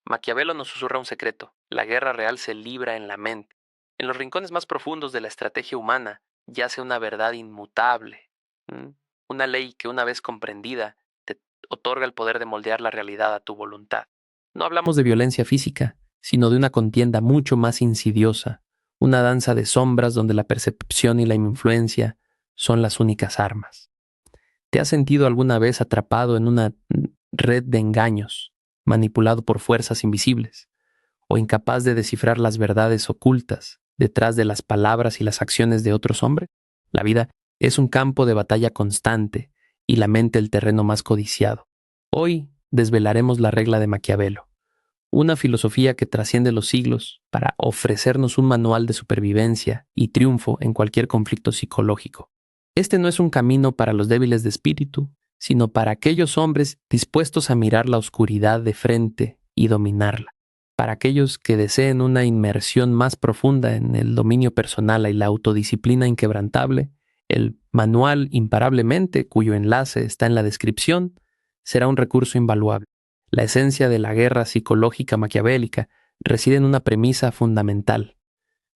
Maquiavelo nos susurra un secreto: la guerra real se libra en la mente. En los rincones más profundos de la estrategia humana yace una verdad inmutable, ¿m? Una ley que una vez comprendida te otorga el poder de moldear la realidad a tu voluntad. No hablamos de violencia física, sino de una contienda mucho más insidiosa, una danza de sombras donde la percepción y la influencia son las únicas armas. ¿Te has sentido alguna vez atrapado en una red de engaños, manipulado por fuerzas invisibles, o incapaz de descifrar las verdades ocultas detrás de las palabras y las acciones de otros hombres? La vida es un campo de batalla constante y la mente el terreno más codiciado. Hoy desvelaremos la regla de Maquiavelo, una filosofía que trasciende los siglos para ofrecernos un manual de supervivencia y triunfo en cualquier conflicto psicológico. Este no es un camino para los débiles de espíritu, sino para aquellos hombres dispuestos a mirar la oscuridad de frente y dominarla, para aquellos que deseen una inmersión más profunda en el dominio personal y la autodisciplina inquebrantable. El manual Imparablemente, cuyo enlace está en la descripción, será un recurso invaluable. La esencia de la guerra psicológica maquiavélica reside en una premisa fundamental: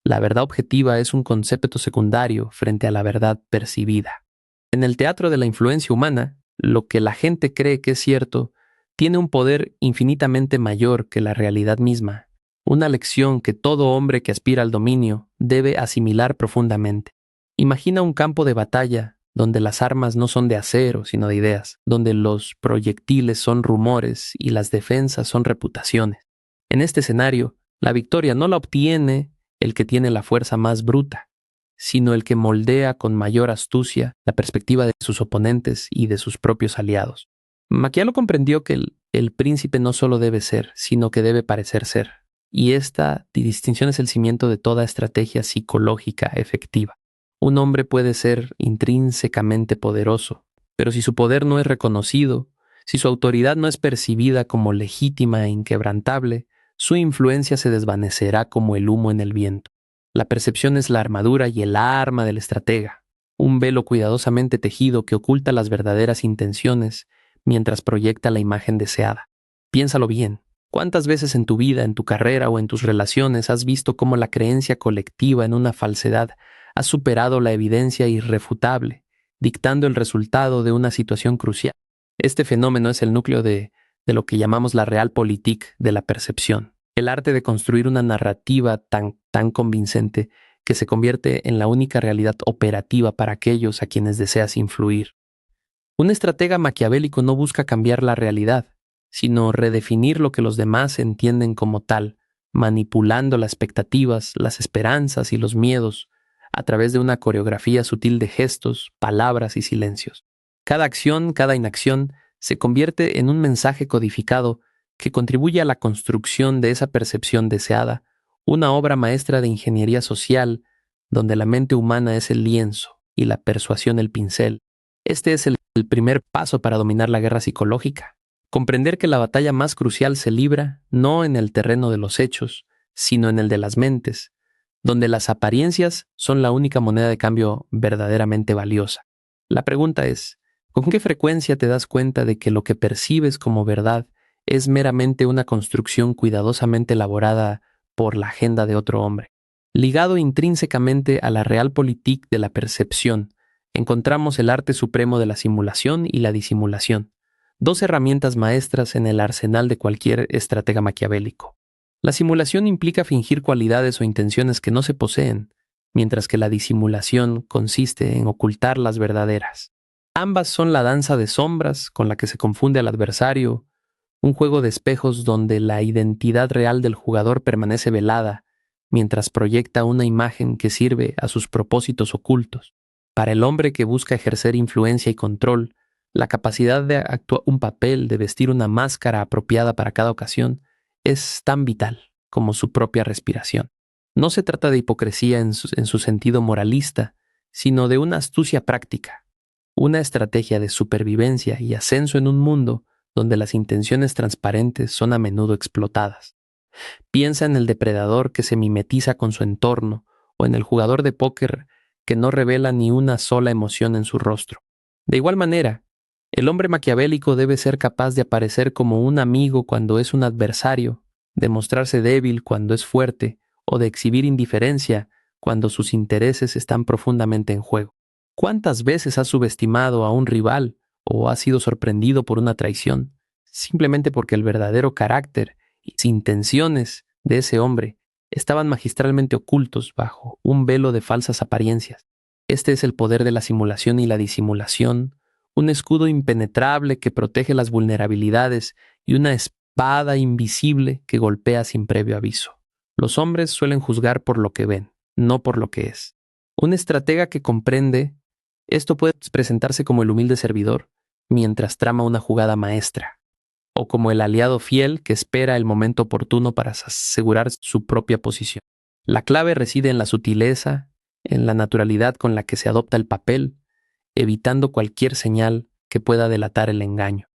la verdad objetiva es un concepto secundario frente a la verdad percibida. En el teatro de la influencia humana, lo que la gente cree que es cierto tiene un poder infinitamente mayor que la realidad misma, una lección que todo hombre que aspira al dominio debe asimilar profundamente. Imagina un campo de batalla donde las armas no son de acero, sino de ideas, donde los proyectiles son rumores y las defensas son reputaciones. En este escenario, la victoria no la obtiene el que tiene la fuerza más bruta, sino el que moldea con mayor astucia la perspectiva de sus oponentes y de sus propios aliados. Maquiavelo comprendió que el príncipe no solo debe ser, sino que debe parecer ser, y esta distinción es el cimiento de toda estrategia psicológica efectiva. Un hombre puede ser intrínsecamente poderoso, pero si su poder no es reconocido, si su autoridad no es percibida como legítima e inquebrantable, su influencia se desvanecerá como el humo en el viento. La percepción es la armadura y el arma del estratega, un velo cuidadosamente tejido que oculta las verdaderas intenciones mientras proyecta la imagen deseada. Piénsalo bien. ¿Cuántas veces en tu vida, en tu carrera o en tus relaciones has visto cómo la creencia colectiva en una falsedad ha superado la evidencia irrefutable, dictando el resultado de una situación crucial? Este fenómeno es el núcleo de lo que llamamos la realpolitik de la percepción, el arte de construir una narrativa tan convincente que se convierte en la única realidad operativa para aquellos a quienes deseas influir. Un estratega maquiavélico no busca cambiar la realidad, sino redefinir lo que los demás entienden como tal, manipulando las expectativas, las esperanzas y los miedos a través de una coreografía sutil de gestos, palabras y silencios. Cada acción, cada inacción, se convierte en un mensaje codificado que contribuye a la construcción de esa percepción deseada, una obra maestra de ingeniería social donde la mente humana es el lienzo y la persuasión el pincel. Este es el primer paso para dominar la guerra psicológica. Comprender que la batalla más crucial se libra no en el terreno de los hechos, sino en el de las mentes, donde las apariencias son la única moneda de cambio verdaderamente valiosa. La pregunta es, ¿con qué frecuencia te das cuenta de que lo que percibes como verdad es meramente una construcción cuidadosamente elaborada por la agenda de otro hombre? Ligado intrínsecamente a la realpolitik de la percepción, encontramos el arte supremo de la simulación y la disimulación, dos herramientas maestras en el arsenal de cualquier estratega maquiavélico. La simulación implica fingir cualidades o intenciones que no se poseen, mientras que la disimulación consiste en ocultar las verdaderas. Ambas son la danza de sombras con la que se confunde al adversario, un juego de espejos donde la identidad real del jugador permanece velada, mientras proyecta una imagen que sirve a sus propósitos ocultos. Para el hombre que busca ejercer influencia y control, la capacidad de actuar un papel, de vestir una máscara apropiada para cada ocasión, es tan vital como su propia respiración. No se trata de hipocresía en su sentido moralista, sino de una astucia práctica, una estrategia de supervivencia y ascenso en un mundo donde las intenciones transparentes son a menudo explotadas. Piensa en el depredador que se mimetiza con su entorno o en el jugador de póker que no revela ni una sola emoción en su rostro. De igual manera, el hombre maquiavélico debe ser capaz de aparecer como un amigo cuando es un adversario de mostrarse débil cuando es fuerte o de exhibir indiferencia cuando sus intereses están profundamente en juego. ¿Cuántas veces has subestimado a un rival o has sido sorprendido por una traición simplemente porque el verdadero carácter y las intenciones de ese hombre estaban magistralmente ocultos bajo un velo de falsas apariencias? Este es el poder de la simulación y la disimulación, un escudo impenetrable que protege las vulnerabilidades y una espada invisible que golpea sin previo aviso. Los hombres suelen juzgar por lo que ven, no por lo que es. Un estratega que comprende esto puede presentarse como el humilde servidor mientras trama una jugada maestra, o como el aliado fiel que espera el momento oportuno para asegurar su propia posición. La clave reside en la sutileza, en la naturalidad con la que se adopta el papel, evitando cualquier señal que pueda delatar el engaño.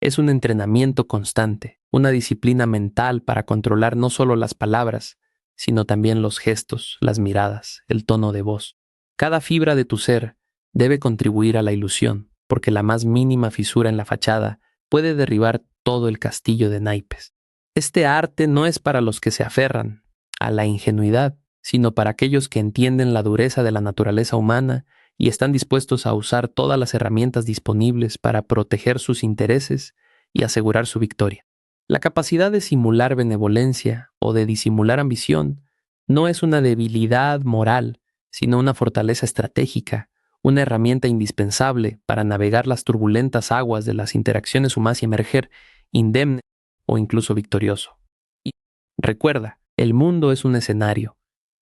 Es un entrenamiento constante, una disciplina mental para controlar no solo las palabras, sino también los gestos, las miradas, el tono de voz. Cada fibra de tu ser debe contribuir a la ilusión, porque la más mínima fisura en la fachada puede derribar todo el castillo de naipes. Este arte no es para los que se aferran a la ingenuidad, sino para aquellos que entienden la dureza de la naturaleza humana y están dispuestos a usar todas las herramientas disponibles para proteger sus intereses y asegurar su victoria. La capacidad de simular benevolencia o de disimular ambición no es una debilidad moral, sino una fortaleza estratégica, una herramienta indispensable para navegar las turbulentas aguas de las interacciones humanas y emerger indemne o incluso victorioso. Y recuerda, el mundo es un escenario,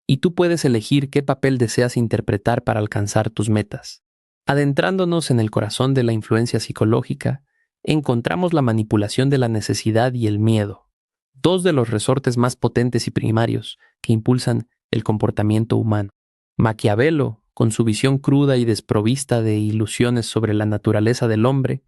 y tú puedes elegir qué papel deseas interpretar para alcanzar tus metas. Adentrándonos en el corazón de la influencia psicológica, encontramos la manipulación de la necesidad y el miedo, dos de los resortes más potentes y primarios que impulsan el comportamiento humano. Maquiavelo, con su visión cruda y desprovista de ilusiones sobre la naturaleza del hombre,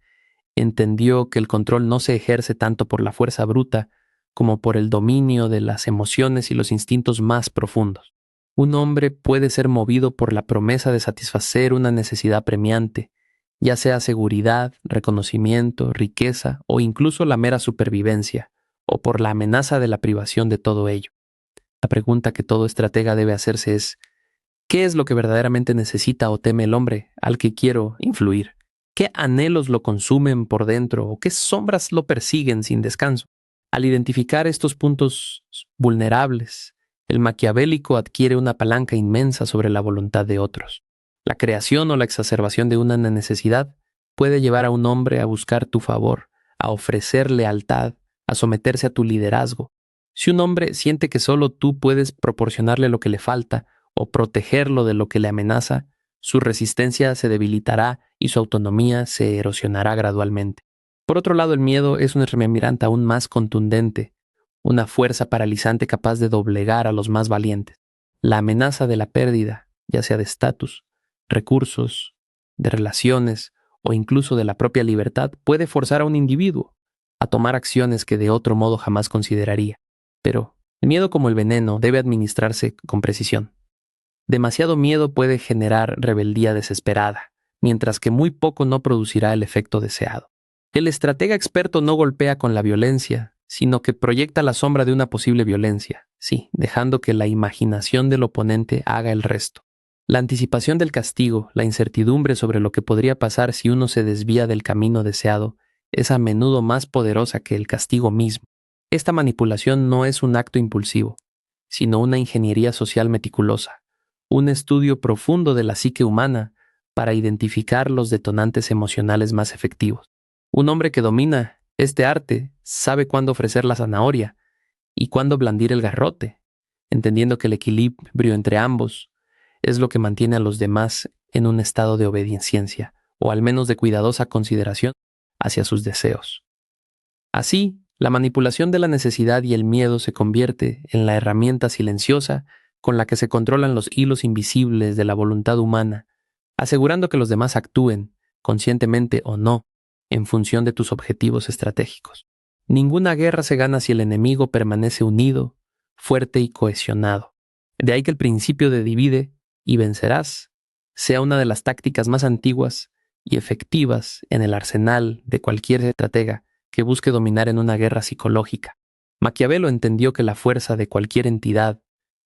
entendió que el control no se ejerce tanto por la fuerza bruta como por el dominio de las emociones y los instintos más profundos. Un hombre puede ser movido por la promesa de satisfacer una necesidad premiante, ya sea seguridad, reconocimiento, riqueza o incluso la mera supervivencia, o por la amenaza de la privación de todo ello. La pregunta que todo estratega debe hacerse es: ¿qué es lo que verdaderamente necesita o teme el hombre al que quiero influir? ¿Qué anhelos lo consumen por dentro o qué sombras lo persiguen sin descanso? Al identificar estos puntos vulnerables, el maquiavélico adquiere una palanca inmensa sobre la voluntad de otros. La creación o la exacerbación de una necesidad puede llevar a un hombre a buscar tu favor, a ofrecer lealtad, a someterse a tu liderazgo. Si un hombre siente que solo tú puedes proporcionarle lo que le falta o protegerlo de lo que le amenaza, su resistencia se debilitará y su autonomía se erosionará gradualmente. Por otro lado, el miedo es un remirante aún más contundente, una fuerza paralizante capaz de doblegar a los más valientes. La amenaza de la pérdida, ya sea de estatus, recursos, de relaciones o incluso de la propia libertad, puede forzar a un individuo a tomar acciones que de otro modo jamás consideraría. Pero el miedo, como el veneno, debe administrarse con precisión. Demasiado miedo puede generar rebeldía desesperada, mientras que muy poco no producirá el efecto deseado. El estratega experto no golpea con la violencia, sino que proyecta la sombra de una posible violencia, sí, dejando que la imaginación del oponente haga el resto. La anticipación del castigo, la incertidumbre sobre lo que podría pasar si uno se desvía del camino deseado, es a menudo más poderosa que el castigo mismo. Esta manipulación no es un acto impulsivo, sino una ingeniería social meticulosa, un estudio profundo de la psique humana para identificar los detonantes emocionales más efectivos. Un hombre que domina este arte sabe cuándo ofrecer la zanahoria y cuándo blandir el garrote, entendiendo que el equilibrio entre ambos es lo que mantiene a los demás en un estado de obediencia, o al menos de cuidadosa consideración hacia sus deseos. Así, la manipulación de la necesidad y el miedo se convierte en la herramienta silenciosa con la que se controlan los hilos invisibles de la voluntad humana, asegurando que los demás actúen, conscientemente o no, en función de tus objetivos estratégicos. Ninguna guerra se gana si el enemigo permanece unido, fuerte y cohesionado. De ahí que el principio de divide y vencerás sea una de las tácticas más antiguas y efectivas en el arsenal de cualquier estratega que busque dominar en una guerra psicológica. Maquiavelo entendió que la fuerza de cualquier entidad,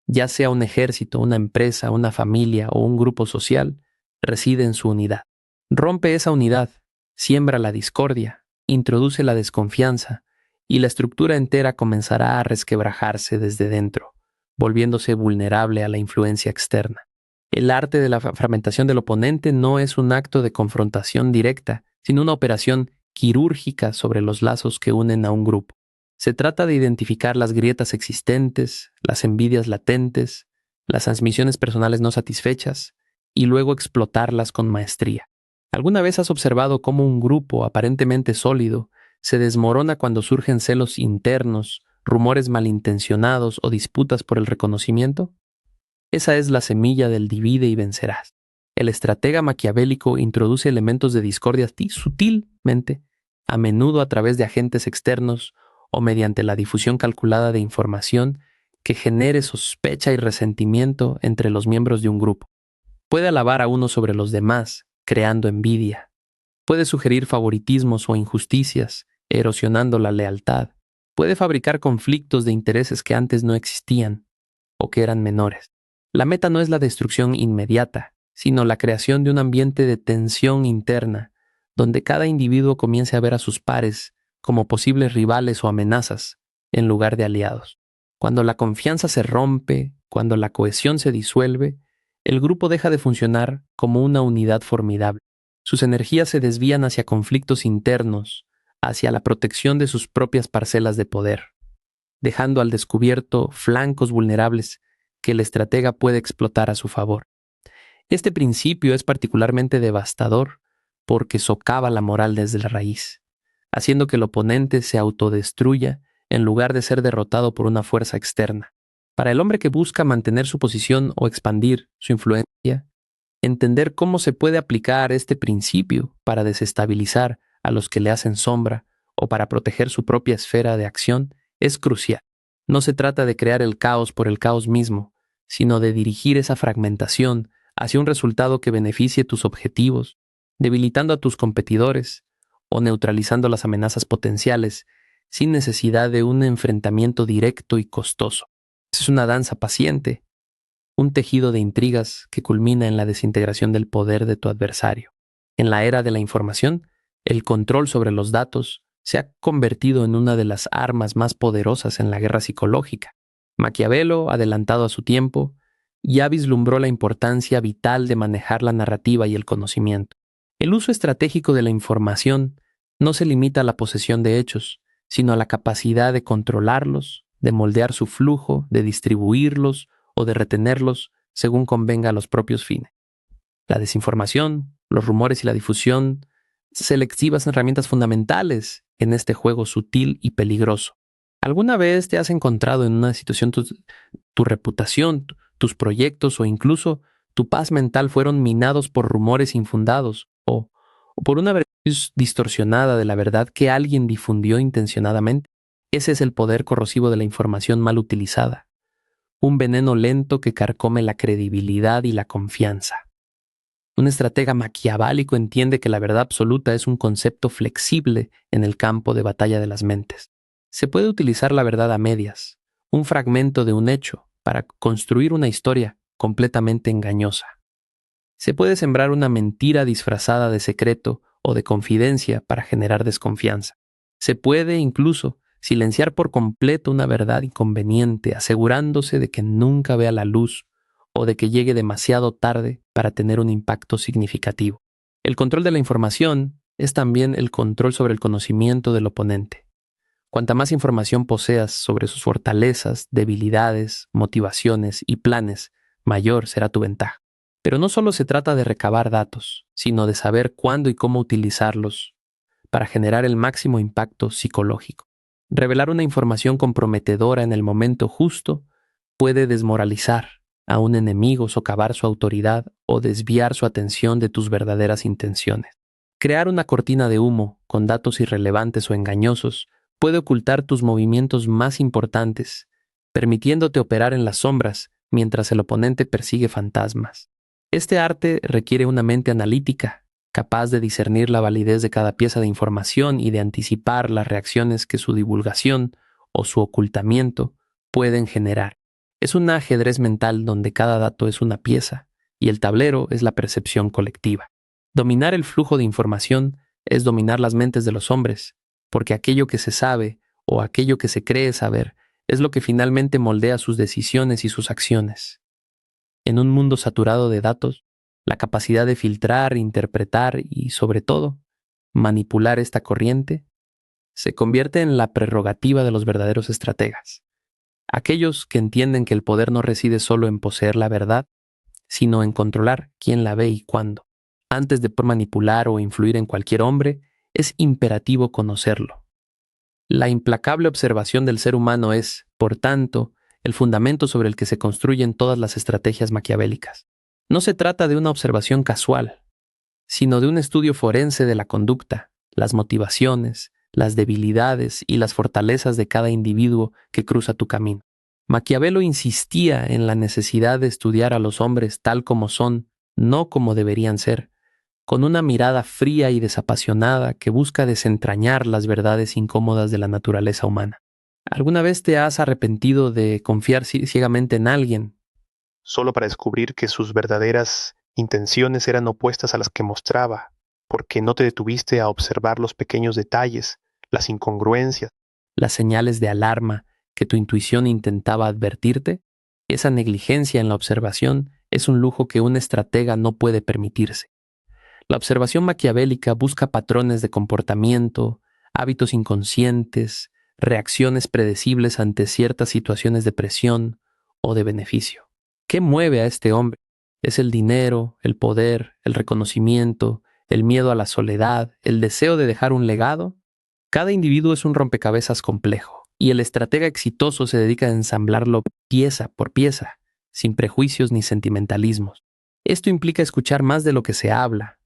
ya sea un ejército, una empresa, una familia o un grupo social, reside en su unidad. Rompe esa unidad, siembra la discordia, introduce la desconfianza, y la estructura entera comenzará a resquebrajarse desde dentro, volviéndose vulnerable a la influencia externa. El arte de la fragmentación del oponente no es un acto de confrontación directa, sino una operación quirúrgica sobre los lazos que unen a un grupo. Se trata de identificar las grietas existentes, las envidias latentes, las ambiciones personales no satisfechas, y luego explotarlas con maestría. ¿Alguna vez has observado cómo un grupo aparentemente sólido se desmorona cuando surgen celos internos, rumores malintencionados o disputas por el reconocimiento? Esa es la semilla del divide y vencerás. El estratega maquiavélico introduce elementos de discordia sutilmente, a menudo a través de agentes externos o mediante la difusión calculada de información que genere sospecha y resentimiento entre los miembros de un grupo. Puede alabar a uno sobre los demás, creando envidia. Puede sugerir favoritismos o injusticias, erosionando la lealtad. Puede fabricar conflictos de intereses que antes no existían o que eran menores. La meta no es la destrucción inmediata, sino la creación de un ambiente de tensión interna, donde cada individuo comience a ver a sus pares como posibles rivales o amenazas, en lugar de aliados. Cuando la confianza se rompe, cuando la cohesión se disuelve, el grupo deja de funcionar como una unidad formidable. Sus energías se desvían hacia conflictos internos, hacia la protección de sus propias parcelas de poder, dejando al descubierto flancos vulnerables que el estratega puede explotar a su favor. Este principio es particularmente devastador porque socava la moral desde la raíz, haciendo que el oponente se autodestruya en lugar de ser derrotado por una fuerza externa. Para el hombre que busca mantener su posición o expandir su influencia, entender cómo se puede aplicar este principio para desestabilizar a los que le hacen sombra o para proteger su propia esfera de acción es crucial. No se trata de crear el caos por el caos mismo, sino de dirigir esa fragmentación hacia un resultado que beneficie tus objetivos, debilitando a tus competidores o neutralizando las amenazas potenciales sin necesidad de un enfrentamiento directo y costoso. Es una danza paciente, un tejido de intrigas que culmina en la desintegración del poder de tu adversario. En la era de la información, el control sobre los datos se ha convertido en una de las armas más poderosas en la guerra psicológica. Maquiavelo, adelantado a su tiempo, ya vislumbró la importancia vital de manejar la narrativa y el conocimiento. El uso estratégico de la información no se limita a la posesión de hechos, sino a la capacidad de controlarlos, de moldear su flujo, de distribuirlos o de retenerlos según convenga a los propios fines. La desinformación, los rumores y la difusión selectivas son herramientas fundamentales en este juego sutil y peligroso. ¿Alguna vez te has encontrado en una situación tu reputación, tus proyectos o incluso tu paz mental fueron minados por rumores infundados o por una versión distorsionada de la verdad que alguien difundió intencionadamente? Ese es el poder corrosivo de la información mal utilizada. Un veneno lento que carcome la credibilidad y la confianza. Un estratega maquiavélico entiende que la verdad absoluta es un concepto flexible en el campo de batalla de las mentes. Se puede utilizar la verdad a medias, un fragmento de un hecho, para construir una historia completamente engañosa. Se puede sembrar una mentira disfrazada de secreto o de confidencia para generar desconfianza. Se puede incluso silenciar por completo una verdad inconveniente, asegurándose de que nunca vea la luz o de que llegue demasiado tarde para tener un impacto significativo. El control de la información es también el control sobre el conocimiento del oponente. Cuanta más información poseas sobre sus fortalezas, debilidades, motivaciones y planes, mayor será tu ventaja. Pero no solo se trata de recabar datos, sino de saber cuándo y cómo utilizarlos para generar el máximo impacto psicológico. Revelar una información comprometedora en el momento justo puede desmoralizar a un enemigo, socavar su autoridad o desviar su atención de tus verdaderas intenciones. Crear una cortina de humo con datos irrelevantes o engañosos puede ocultar tus movimientos más importantes, permitiéndote operar en las sombras mientras el oponente persigue fantasmas. Este arte requiere una mente analítica, capaz de discernir la validez de cada pieza de información y de anticipar las reacciones que su divulgación o su ocultamiento pueden generar. Es un ajedrez mental donde cada dato es una pieza y el tablero es la percepción colectiva. Dominar el flujo de información es dominar las mentes de los hombres, porque aquello que se sabe o aquello que se cree saber es lo que finalmente moldea sus decisiones y sus acciones. En un mundo saturado de datos, la capacidad de filtrar, interpretar y, sobre todo, manipular esta corriente se convierte en la prerrogativa de los verdaderos estrategas. Aquellos que entienden que el poder no reside solo en poseer la verdad, sino en controlar quién la ve y cuándo. Antes de poder manipular o influir en cualquier hombre, es imperativo conocerlo. La implacable observación del ser humano es, por tanto, el fundamento sobre el que se construyen todas las estrategias maquiavélicas. No se trata de una observación casual, sino de un estudio forense de la conducta, las motivaciones, las debilidades y las fortalezas de cada individuo que cruza tu camino. Maquiavelo insistía en la necesidad de estudiar a los hombres tal como son, no como deberían ser, con una mirada fría y desapasionada que busca desentrañar las verdades incómodas de la naturaleza humana. ¿Alguna vez te has arrepentido de confiar ciegamente en alguien? Solo para descubrir que sus verdaderas intenciones eran opuestas a las que mostraba, porque no te detuviste a observar los pequeños detalles, las incongruencias. Las señales de alarma que tu intuición intentaba advertirte. Esa negligencia en la observación es un lujo que un estratega no puede permitirse. La observación maquiavélica busca patrones de comportamiento, hábitos inconscientes, reacciones predecibles ante ciertas situaciones de presión o de beneficio. ¿Qué mueve a este hombre? ¿Es el dinero, el poder, el reconocimiento, el miedo a la soledad, el deseo de dejar un legado? Cada individuo es un rompecabezas complejo, y el estratega exitoso se dedica a ensamblarlo pieza por pieza, sin prejuicios ni sentimentalismos. Esto implica escuchar más de lo que se habla,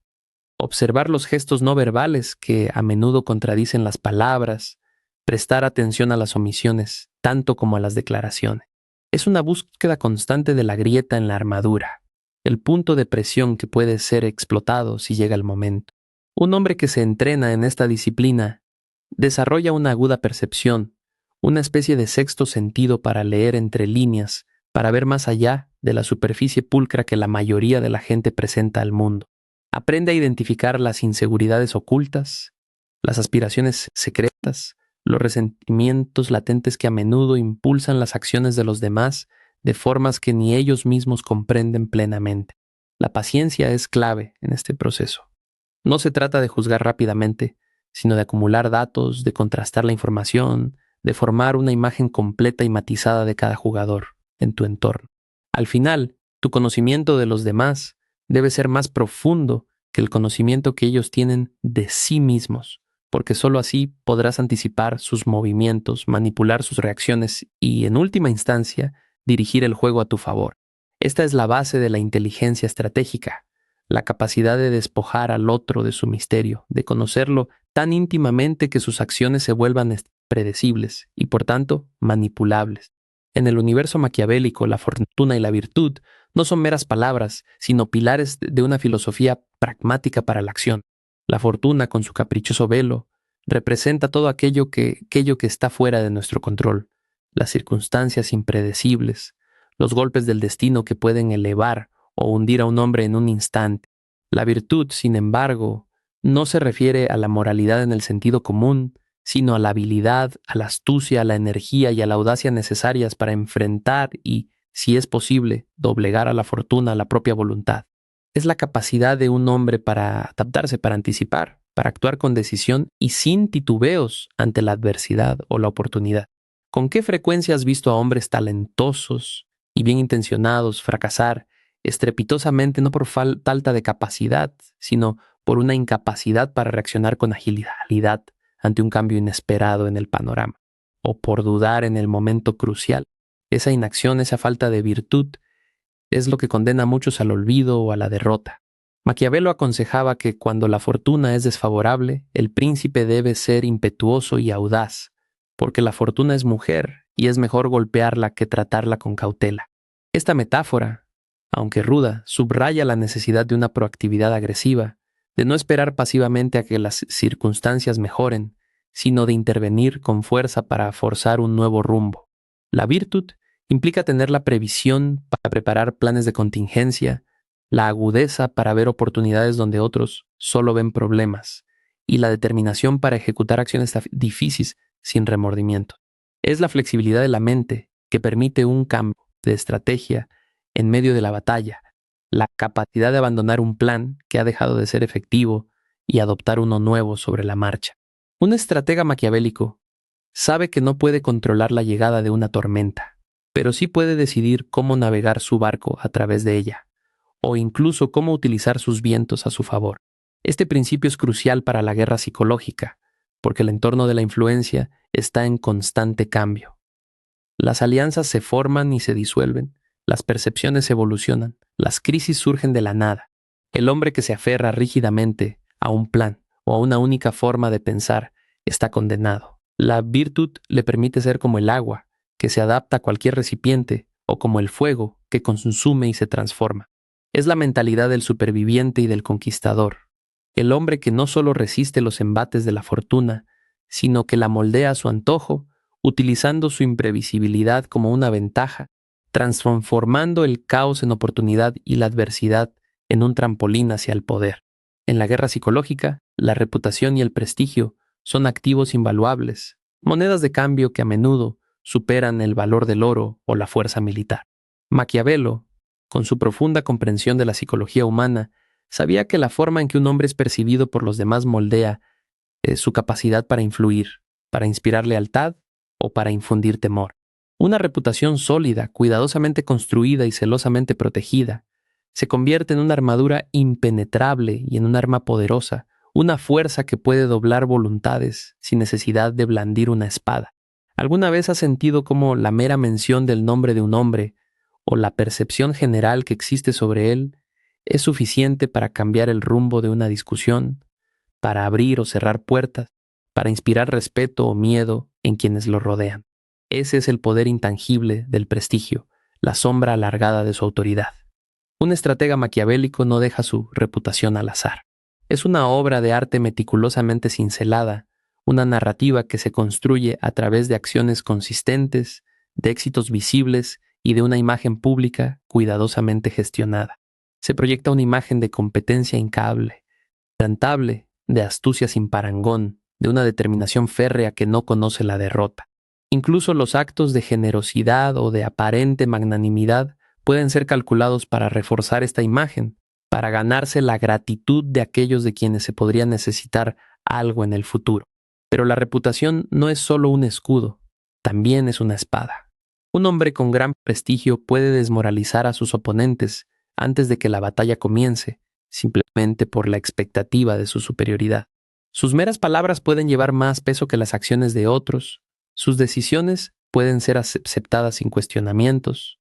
observar los gestos no verbales que a menudo contradicen las palabras, prestar atención a las omisiones, tanto como a las declaraciones. Es una búsqueda constante de la grieta en la armadura, el punto de presión que puede ser explotado si llega el momento. Un hombre que se entrena en esta disciplina desarrolla una aguda percepción, una especie de sexto sentido para leer entre líneas, para ver más allá de la superficie pulcra que la mayoría de la gente presenta al mundo. Aprende a identificar las inseguridades ocultas, las aspiraciones secretas, los resentimientos latentes que a menudo impulsan las acciones de los demás de formas que ni ellos mismos comprenden plenamente. La paciencia es clave en este proceso. No se trata de juzgar rápidamente, sino de acumular datos, de contrastar la información, de formar una imagen completa y matizada de cada jugador en tu entorno. Al final, tu conocimiento de los demás debe ser más profundo que el conocimiento que ellos tienen de sí mismos, porque sólo así podrás anticipar sus movimientos, manipular sus reacciones y, en última instancia, dirigir el juego a tu favor. Esta es la base de la inteligencia estratégica, la capacidad de despojar al otro de su misterio, de conocerlo tan íntimamente que sus acciones se vuelvan predecibles y, por tanto, manipulables. En el universo maquiavélico, la fortuna y la virtud no son meras palabras, sino pilares de una filosofía pragmática para la acción. La fortuna, con su caprichoso velo, representa todo aquello que está fuera de nuestro control, las circunstancias impredecibles, los golpes del destino que pueden elevar o hundir a un hombre en un instante. La virtud, sin embargo, no se refiere a la moralidad en el sentido común, sino a la habilidad, a la astucia, a la energía y a la audacia necesarias para enfrentar y, si es posible, doblegar a la fortuna a la propia voluntad. Es la capacidad de un hombre para adaptarse, para anticipar, para actuar con decisión y sin titubeos ante la adversidad o la oportunidad. ¿Con qué frecuencia has visto a hombres talentosos y bien intencionados fracasar estrepitosamente no por falta de capacidad, sino por una incapacidad para reaccionar con agilidad ante un cambio inesperado en el panorama, o por dudar en el momento crucial? Esa inacción, esa falta de virtud, es lo que condena a muchos al olvido o a la derrota. Maquiavelo aconsejaba que cuando la fortuna es desfavorable, el príncipe debe ser impetuoso y audaz, porque la fortuna es mujer y es mejor golpearla que tratarla con cautela. Esta metáfora, aunque ruda, subraya la necesidad de una proactividad agresiva, de no esperar pasivamente a que las circunstancias mejoren, sino de intervenir con fuerza para forzar un nuevo rumbo. La virtud implica tener la previsión para preparar planes de contingencia, la agudeza para ver oportunidades donde otros solo ven problemas, y la determinación para ejecutar acciones difíciles sin remordimiento. Es la flexibilidad de la mente que permite un cambio de estrategia en medio de la batalla, la capacidad de abandonar un plan que ha dejado de ser efectivo y adoptar uno nuevo sobre la marcha. Un estratega maquiavélico sabe que no puede controlar la llegada de una tormenta, pero sí puede decidir cómo navegar su barco a través de ella, o incluso cómo utilizar sus vientos a su favor. Este principio es crucial para la guerra psicológica, porque el entorno de la influencia está en constante cambio. Las alianzas se forman y se disuelven, las percepciones evolucionan, las crisis surgen de la nada. El hombre que se aferra rígidamente a un plan o a una única forma de pensar está condenado. La virtud le permite ser como el agua, que se adapta a cualquier recipiente, o como el fuego, que consume y se transforma. Es la mentalidad del superviviente y del conquistador. El hombre que no solo resiste los embates de la fortuna, sino que la moldea a su antojo, utilizando su imprevisibilidad como una ventaja, transformando el caos en oportunidad y la adversidad en un trampolín hacia el poder. En la guerra psicológica, la reputación y el prestigio son activos invaluables, monedas de cambio que a menudo superan el valor del oro o la fuerza militar. Maquiavelo, con su profunda comprensión de la psicología humana, sabía que la forma en que un hombre es percibido por los demás moldea su capacidad para influir, para inspirar lealtad o para infundir temor. Una reputación sólida, cuidadosamente construida y celosamente protegida, se convierte en una armadura impenetrable y en un arma poderosa, una fuerza que puede doblar voluntades sin necesidad de blandir una espada. ¿Alguna vez has sentido cómo la mera mención del nombre de un hombre o la percepción general que existe sobre él es suficiente para cambiar el rumbo de una discusión, para abrir o cerrar puertas, para inspirar respeto o miedo en quienes lo rodean? Ese es el poder intangible del prestigio, la sombra alargada de su autoridad. Un estratega maquiavélico no deja su reputación al azar. Es una obra de arte meticulosamente cincelada, una narrativa que se construye a través de acciones consistentes, de éxitos visibles y de una imagen pública cuidadosamente gestionada. Se proyecta una imagen de competencia inquebrantable, de astucia sin parangón, de una determinación férrea que no conoce la derrota. Incluso los actos de generosidad o de aparente magnanimidad pueden ser calculados para reforzar esta imagen, para ganarse la gratitud de aquellos de quienes se podría necesitar algo en el futuro. Pero la reputación no es solo un escudo, también es una espada. Un hombre con gran prestigio puede desmoralizar a sus oponentes antes de que la batalla comience, simplemente por la expectativa de su superioridad. Sus meras palabras pueden llevar más peso que las acciones de otros, sus decisiones pueden ser aceptadas sin cuestionamientos,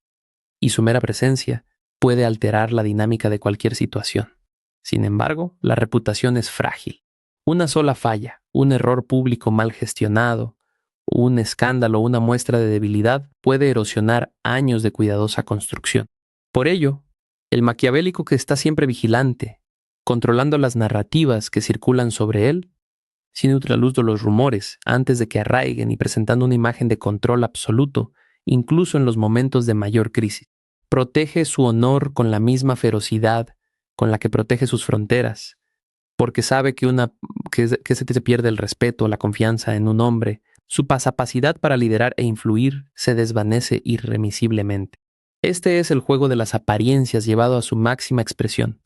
y su mera presencia puede alterar la dinámica de cualquier situación. Sin embargo, la reputación es frágil. Una sola falla, un error público mal gestionado, un escándalo o una muestra de debilidad puede erosionar años de cuidadosa construcción. Por ello, el maquiavélico que está siempre vigilante, controlando las narrativas que circulan sobre él, sin ultraluz de los rumores antes de que arraiguen y presentando una imagen de control absoluto, incluso en los momentos de mayor crisis. Protege su honor con la misma ferocidad con la que protege sus fronteras, porque sabe que se pierde el respeto o la confianza en un hombre, su capacidad para liderar e influir se desvanece irremisiblemente. Este es el juego de las apariencias llevado a su máxima expresión,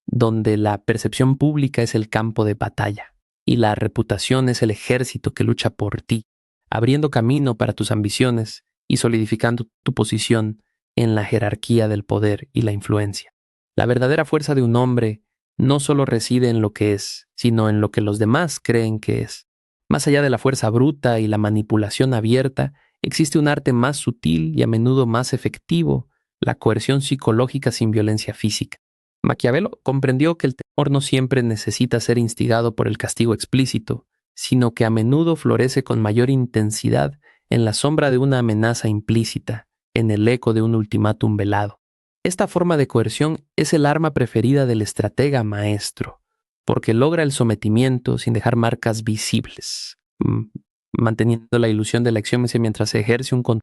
donde la percepción pública es el campo de batalla y la reputación es el ejército que lucha por ti, abriendo camino para tus ambiciones y solidificando tu posición en la jerarquía del poder y la influencia. La verdadera fuerza de un hombre no solo reside en lo que es, sino en lo que los demás creen que es. Más allá de la fuerza bruta y la manipulación abierta, existe un arte más sutil y a menudo más efectivo, la coerción psicológica sin violencia física. Maquiavelo comprendió que el temor no siempre necesita ser instigado por el castigo explícito, sino que a menudo florece con mayor intensidad en la sombra de una amenaza implícita, en el eco de un ultimátum velado. Esta forma de coerción es el arma preferida del estratega maestro, porque logra el sometimiento sin dejar marcas visibles. mm, manteniendo la ilusión de la acción mientras se ejerce un control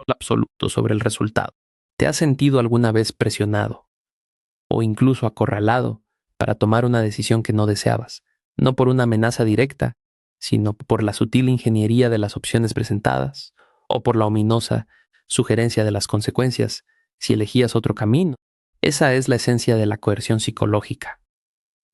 absoluto sobre el resultado. ¿Te has sentido alguna vez presionado o incluso acorralado para tomar una decisión que no deseabas, no por una amenaza directa, sino por la sutil ingeniería de las opciones presentadas o por la ominosa sugerencia de las consecuencias si elegías otro camino? Esa es la esencia de la coerción psicológica.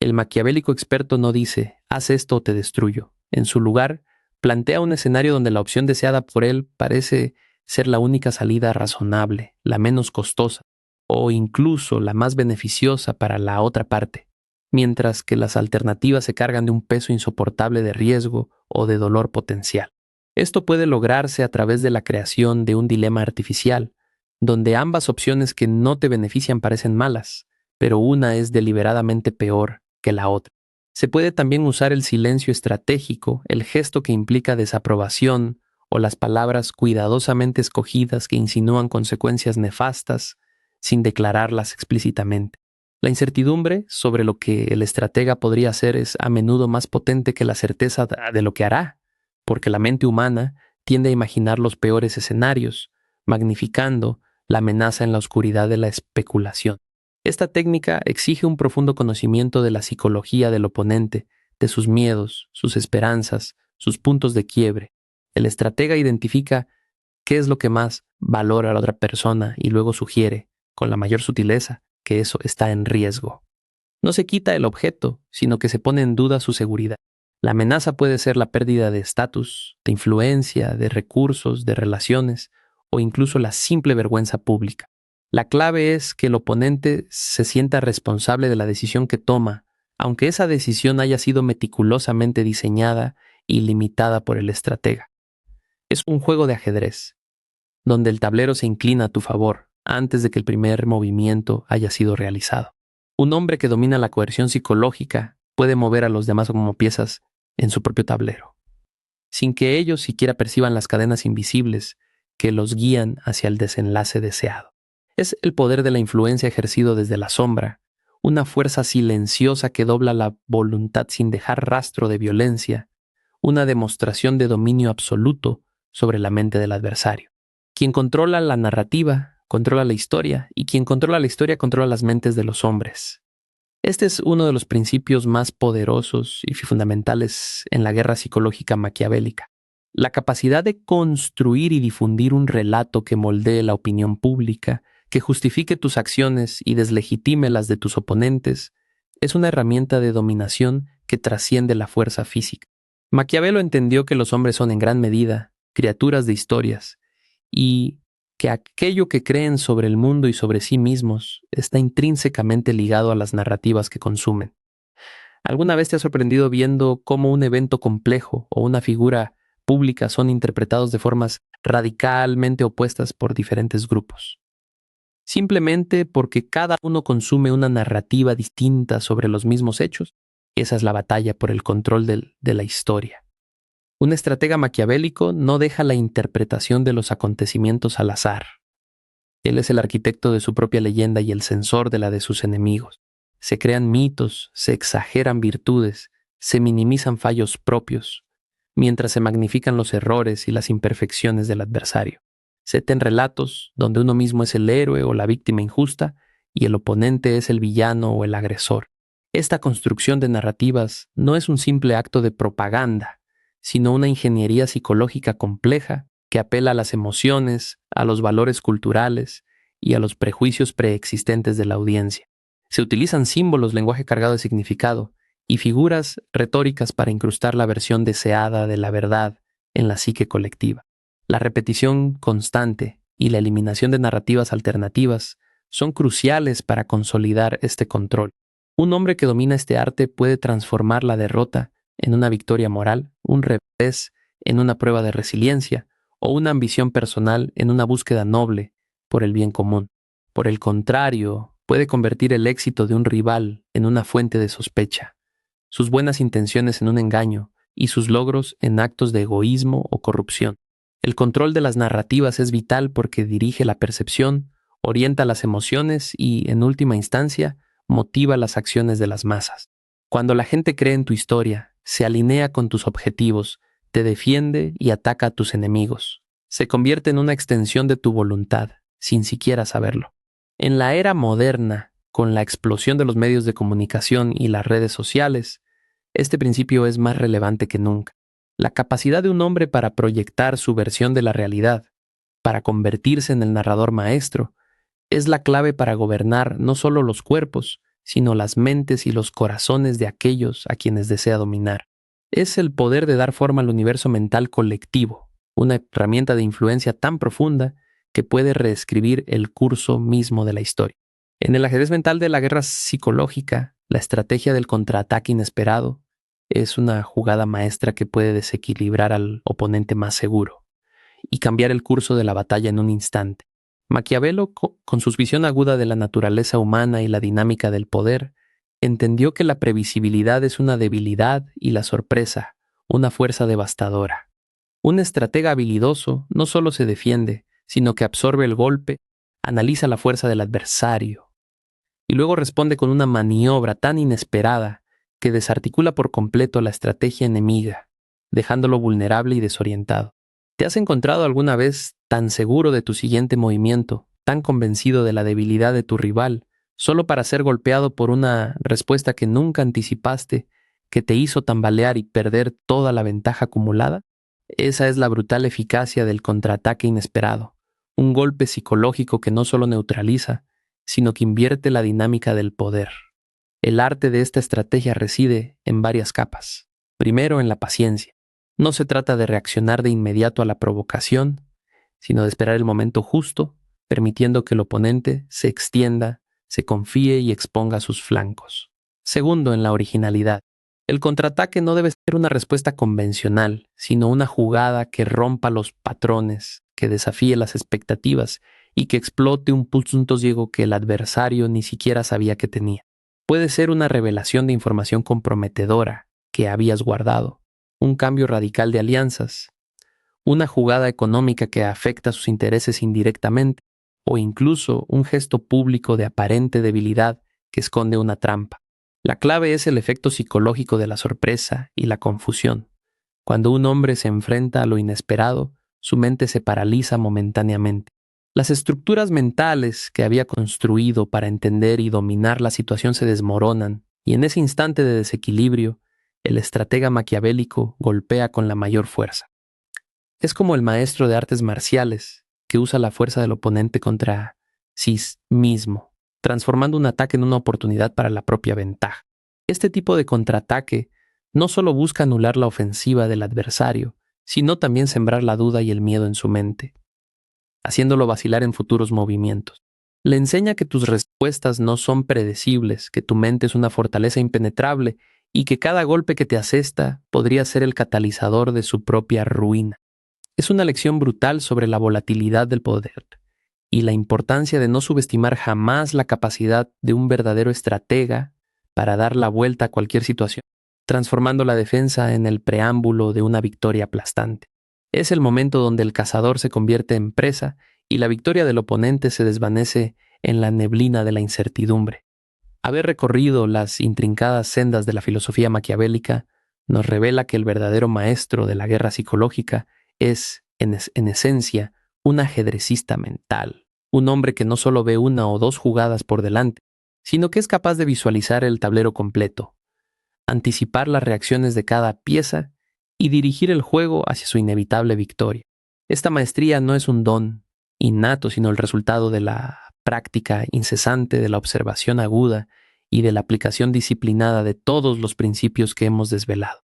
El maquiavélico experto no dice, haz esto o te destruyo. En su lugar, plantea un escenario donde la opción deseada por él parece ser la única salida razonable, la menos costosa, o incluso la más beneficiosa para la otra parte, mientras que las alternativas se cargan de un peso insoportable de riesgo o de dolor potencial. Esto puede lograrse a través de la creación de un dilema artificial, donde ambas opciones que no te benefician parecen malas, pero una es deliberadamente peor que la otra. Se puede también usar el silencio estratégico, el gesto que implica desaprobación o las palabras cuidadosamente escogidas que insinúan consecuencias nefastas sin declararlas explícitamente. La incertidumbre sobre lo que el estratega podría hacer es a menudo más potente que la certeza de lo que hará, porque la mente humana tiende a imaginar los peores escenarios, magnificando la amenaza en la oscuridad de la especulación. Esta técnica exige un profundo conocimiento de la psicología del oponente, de sus miedos, sus esperanzas, sus puntos de quiebre. El estratega identifica qué es lo que más valora a la otra persona y luego sugiere, con la mayor sutileza, que eso está en riesgo. No se quita el objeto, sino que se pone en duda su seguridad. La amenaza puede ser la pérdida de estatus, de influencia, de recursos, de relaciones, o incluso la simple vergüenza pública. La clave es que el oponente se sienta responsable de la decisión que toma, aunque esa decisión haya sido meticulosamente diseñada y limitada por el estratega. Es un juego de ajedrez, donde el tablero se inclina a tu favor antes de que el primer movimiento haya sido realizado. Un hombre que domina la coerción psicológica puede mover a los demás como piezas en su propio tablero, sin que ellos siquiera perciban las cadenas invisibles que los guían hacia el desenlace deseado. Es el poder de la influencia ejercido desde la sombra, una fuerza silenciosa que dobla la voluntad sin dejar rastro de violencia, una demostración de dominio absoluto sobre la mente del adversario. Quien controla la narrativa, controla la historia, y quien controla la historia controla las mentes de los hombres. Este es uno de los principios más poderosos y fundamentales en la guerra psicológica maquiavélica. La capacidad de construir y difundir un relato que moldee la opinión pública, que justifique tus acciones y deslegitime las de tus oponentes, es una herramienta de dominación que trasciende la fuerza física. Maquiavelo entendió que los hombres son en gran medida criaturas de historias y que aquello que creen sobre el mundo y sobre sí mismos está intrínsecamente ligado a las narrativas que consumen. ¿Alguna vez te has sorprendido viendo cómo un evento complejo o una figura pública son interpretados de formas radicalmente opuestas por diferentes grupos? Simplemente porque cada uno consume una narrativa distinta sobre los mismos hechos. Esa es la batalla por el control de la historia. Un estratega maquiavélico no deja la interpretación de los acontecimientos al azar. Él es el arquitecto de su propia leyenda y el censor de la de sus enemigos. Se crean mitos, se exageran virtudes, se minimizan fallos propios, mientras se magnifican los errores y las imperfecciones del adversario. Se ten relatos donde uno mismo es el héroe o la víctima injusta y el oponente es el villano o el agresor. Esta construcción de narrativas no es un simple acto de propaganda, sino una ingeniería psicológica compleja que apela a las emociones, a los valores culturales y a los prejuicios preexistentes de la audiencia. Se utilizan símbolos, lenguaje cargado de significado y figuras retóricas para incrustar la versión deseada de la verdad en la psique colectiva. La repetición constante y la eliminación de narrativas alternativas son cruciales para consolidar este control. Un hombre que domina este arte puede transformar la derrota en una victoria moral, un revés en una prueba de resiliencia o una ambición personal en una búsqueda noble por el bien común. Por el contrario, puede convertir el éxito de un rival en una fuente de sospecha, sus buenas intenciones en un engaño y sus logros en actos de egoísmo o corrupción. El control de las narrativas es vital porque dirige la percepción, orienta las emociones y, en última instancia, motiva las acciones de las masas. Cuando la gente cree en tu historia, se alinea con tus objetivos, te defiende y ataca a tus enemigos. Se convierte en una extensión de tu voluntad, sin siquiera saberlo. En la era moderna, con la explosión de los medios de comunicación y las redes sociales, este principio es más relevante que nunca. La capacidad de un hombre para proyectar su versión de la realidad, para convertirse en el narrador maestro, es la clave para gobernar no solo los cuerpos, sino las mentes y los corazones de aquellos a quienes desea dominar. Es el poder de dar forma al universo mental colectivo, una herramienta de influencia tan profunda que puede reescribir el curso mismo de la historia. En el ajedrez mental de la guerra psicológica, la estrategia del contraataque inesperado es una jugada maestra que puede desequilibrar al oponente más seguro y cambiar el curso de la batalla en un instante. Maquiavelo, con su visión aguda de la naturaleza humana y la dinámica del poder, entendió que la previsibilidad es una debilidad y la sorpresa, una fuerza devastadora. Un estratega habilidoso no solo se defiende, sino que absorbe el golpe, analiza la fuerza del adversario y luego responde con una maniobra tan inesperada que desarticula por completo la estrategia enemiga, dejándolo vulnerable y desorientado. ¿Te has encontrado alguna vez tan seguro de tu siguiente movimiento, tan convencido de la debilidad de tu rival, solo para ser golpeado por una respuesta que nunca anticipaste, que te hizo tambalear y perder toda la ventaja acumulada? Esa es la brutal eficacia del contraataque inesperado, un golpe psicológico que no solo neutraliza, sino que invierte la dinámica del poder. El arte de esta estrategia reside en varias capas. Primero, en la paciencia. No se trata de reaccionar de inmediato a la provocación, sino de esperar el momento justo, permitiendo que el oponente se extienda, se confíe y exponga sus flancos. Segundo, en la originalidad. El contraataque no debe ser una respuesta convencional, sino una jugada que rompa los patrones, que desafíe las expectativas y que explote un punto ciego que el adversario ni siquiera sabía que tenía. Puede ser una revelación de información comprometedora que habías guardado, un cambio radical de alianzas, una jugada económica que afecta sus intereses indirectamente, o incluso un gesto público de aparente debilidad que esconde una trampa. La clave es el efecto psicológico de la sorpresa y la confusión. Cuando un hombre se enfrenta a lo inesperado, su mente se paraliza momentáneamente. Las estructuras mentales que había construido para entender y dominar la situación se desmoronan, y en ese instante de desequilibrio, el estratega maquiavélico golpea con la mayor fuerza. Es como el maestro de artes marciales que usa la fuerza del oponente contra sí mismo, transformando un ataque en una oportunidad para la propia ventaja. Este tipo de contraataque no solo busca anular la ofensiva del adversario, sino también sembrar la duda y el miedo en su mente, haciéndolo vacilar en futuros movimientos. Le enseña que tus respuestas no son predecibles, que tu mente es una fortaleza impenetrable y que cada golpe que te asesta podría ser el catalizador de su propia ruina. Es una lección brutal sobre la volatilidad del poder y la importancia de no subestimar jamás la capacidad de un verdadero estratega para dar la vuelta a cualquier situación, transformando la defensa en el preámbulo de una victoria aplastante. Es el momento donde el cazador se convierte en presa y la victoria del oponente se desvanece en la neblina de la incertidumbre. Haber recorrido las intrincadas sendas de la filosofía maquiavélica nos revela que el verdadero maestro de la guerra psicológica es, en esencia, un ajedrecista mental, un hombre que no solo ve una o dos jugadas por delante, sino que es capaz de visualizar el tablero completo, anticipar las reacciones de cada pieza y dirigir el juego hacia su inevitable victoria. Esta maestría no es un don innato, sino el resultado de la práctica incesante, de la observación aguda y de la aplicación disciplinada de todos los principios que hemos desvelado.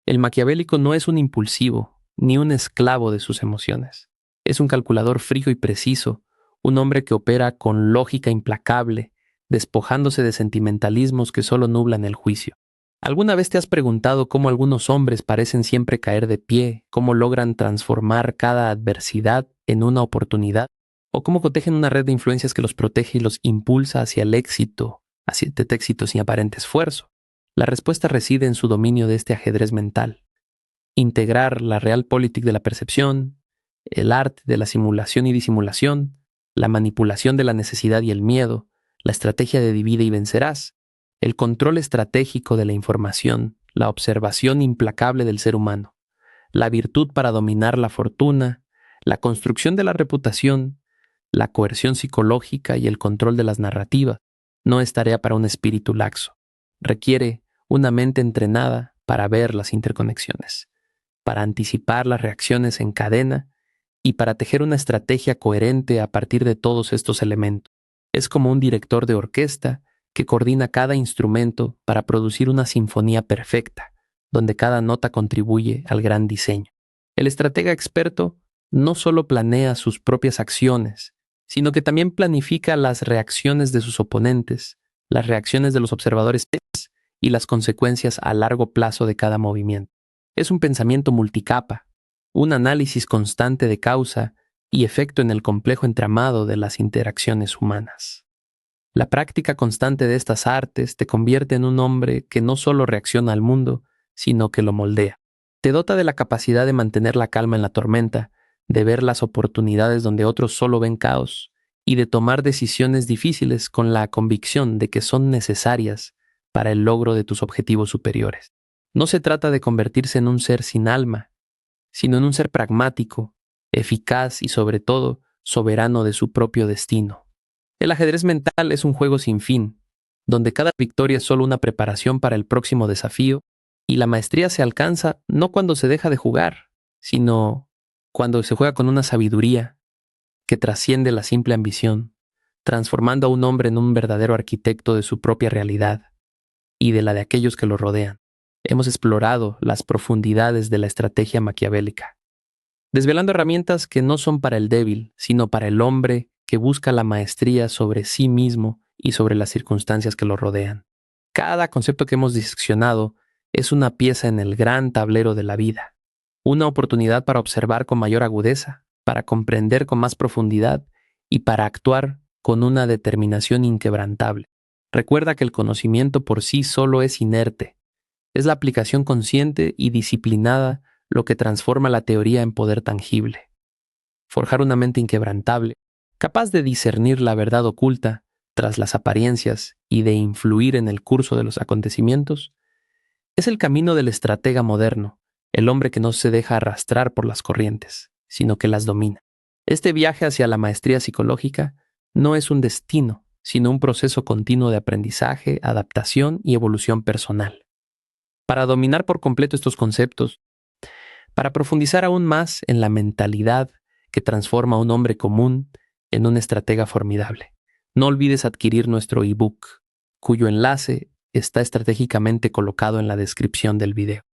El maquiavélico no es un impulsivo, ni un esclavo de sus emociones. Es un calculador frío y preciso, un hombre que opera con lógica implacable, despojándose de sentimentalismos que solo nublan el juicio. ¿Alguna vez te has preguntado cómo algunos hombres parecen siempre caer de pie, cómo logran transformar cada adversidad en una oportunidad? ¿O cómo cotejan una red de influencias que los protege y los impulsa hacia el éxito, hacia el éxito sin aparente esfuerzo? La respuesta reside en su dominio de este ajedrez mental. Integrar la realpolitik de la percepción, el arte de la simulación y disimulación, la manipulación de la necesidad y el miedo, la estrategia de divide y vencerás, el control estratégico de la información, la observación implacable del ser humano, la virtud para dominar la fortuna, la construcción de la reputación, la coerción psicológica y el control de las narrativas, no es tarea para un espíritu laxo. Requiere una mente entrenada para ver las interconexiones, para anticipar las reacciones en cadena y para tejer una estrategia coherente a partir de todos estos elementos. Es como un director de orquesta que coordina cada instrumento para producir una sinfonía perfecta, donde cada nota contribuye al gran diseño. El estratega experto no solo planea sus propias acciones, sino que también planifica las reacciones de sus oponentes, las reacciones de los observadores y las consecuencias a largo plazo de cada movimiento. Es un pensamiento multicapa, un análisis constante de causa y efecto en el complejo entramado de las interacciones humanas. La práctica constante de estas artes te convierte en un hombre que no solo reacciona al mundo, sino que lo moldea. Te dota de la capacidad de mantener la calma en la tormenta, de ver las oportunidades donde otros solo ven caos y de tomar decisiones difíciles con la convicción de que son necesarias para el logro de tus objetivos superiores. No se trata de convertirse en un ser sin alma, sino en un ser pragmático, eficaz y sobre todo soberano de su propio destino. El ajedrez mental es un juego sin fin, donde cada victoria es solo una preparación para el próximo desafío y la maestría se alcanza no cuando se deja de jugar, sino cuando se juega con una sabiduría que trasciende la simple ambición, transformando a un hombre en un verdadero arquitecto de su propia realidad y de la de aquellos que lo rodean. Hemos explorado las profundidades de la estrategia maquiavélica, desvelando herramientas que no son para el débil, sino para el hombre que busca la maestría sobre sí mismo y sobre las circunstancias que lo rodean. Cada concepto que hemos diseccionado es una pieza en el gran tablero de la vida, una oportunidad para observar con mayor agudeza, para comprender con más profundidad y para actuar con una determinación inquebrantable. Recuerda que el conocimiento por sí solo es inerte. Es la aplicación consciente y disciplinada lo que transforma la teoría en poder tangible. Forjar una mente inquebrantable, capaz de discernir la verdad oculta tras las apariencias y de influir en el curso de los acontecimientos, es el camino del estratega moderno, el hombre que no se deja arrastrar por las corrientes, sino que las domina. Este viaje hacia la maestría psicológica no es un destino, sino un proceso continuo de aprendizaje, adaptación y evolución personal. Para dominar por completo estos conceptos, para profundizar aún más en la mentalidad que transforma a un hombre común en un estratega formidable, no olvides adquirir nuestro ebook, cuyo enlace está estratégicamente colocado en la descripción del video.